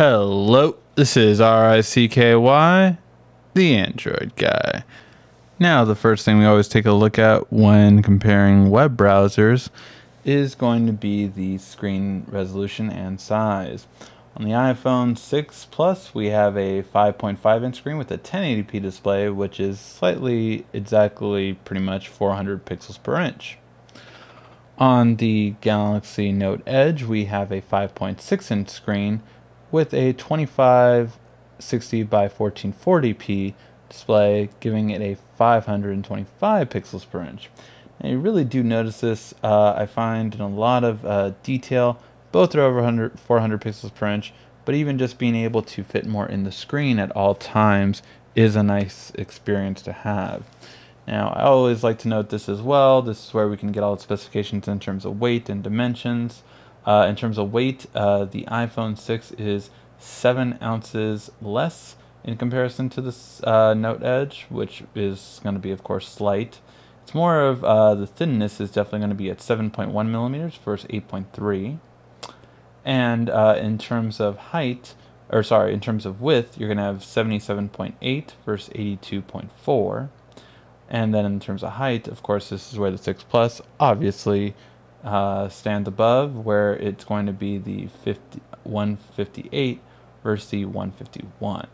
Hello, this is RICKY, the Android guy. Now, the first thing we always take a look at when comparing web browsers is going to be the screen resolution and size. On the iPhone 6 Plus, we have a 5.5-inch screen with a 1080p display, which is slightly, exactly, pretty much 400 pixels per inch. On the Galaxy Note Edge, we have a 5.6-inch screen with a 2560 by 1440p display, giving it a 525 pixels per inch. Now you really do notice this, I find, in a lot of detail. Both are over 400 pixels per inch, but even just being able to fit more in the screen at all times is a nice experience to have. Now, I always like to note this as well. This is where we can get all the specifications in terms of weight and dimensions. In terms of weight, the iPhone 6 is 7 ounces less in comparison to this Note Edge, which is going to be, of course, slight. It's more of the thinness is definitely going to be at 7.1 millimeters versus 8.3. And in terms of height, or sorry, in terms of width, you're going to have 77.8 versus 82.4. And then in terms of height, of course, this is where the 6 Plus obviously stands above, where it's going to be the 158 versus the 151.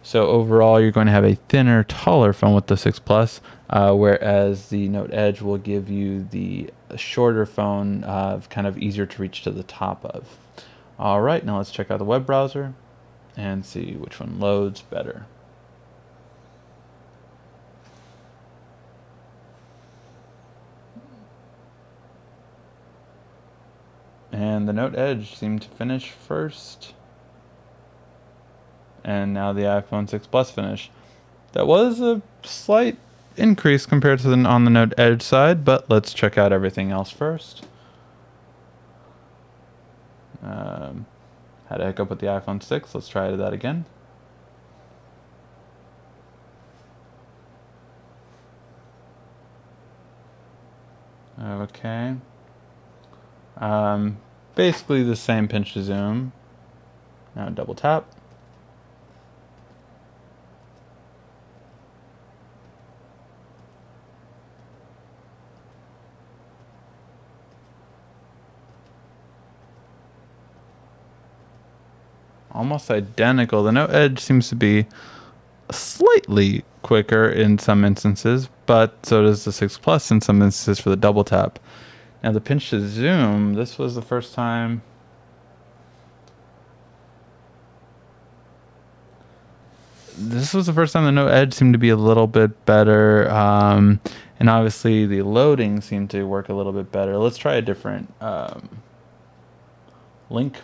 So overall, you're going to have a thinner, taller phone with the 6 Plus, whereas the Note Edge will give you the shorter phone, kind of easier to reach to the top of. All right, now let's check out the web browser and see which one loads better. And the Note Edge seemed to finish first. And now the iPhone 6 Plus finished. That was a slight increase compared to on the Note Edge side, but let's check out everything else first. Had a hiccup with the iPhone 6. Let's try that again. Okay. Basically the same pinch to zoom. Now double tap. Almost identical. The Note Edge seems to be slightly quicker in some instances, but so does the 6 Plus in some instances for the double tap. Now the pinch to zoom, this was the first time the Note Edge seemed to be a little bit better, and obviously the loading seemed to work a little bit better. Let's try a different link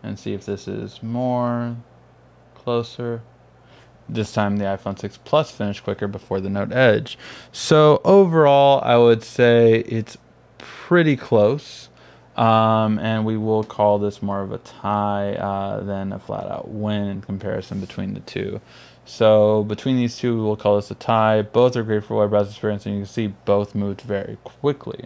and see if this is more closer. This time the iPhone 6 Plus finished quicker before the Note Edge. So overall, I would say it's pretty close. And we will call this more of a tie than a flat-out win in comparison between the two. So between these two, we will call this a tie. Both are great for web browser experience, and you can see both moved very quickly.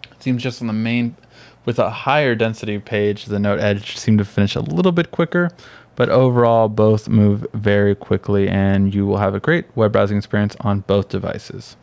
It seems just on the main, with a higher density page, the Note Edge seemed to finish a little bit quicker. But overall, both move very quickly, and you will have a great web browsing experience on both devices.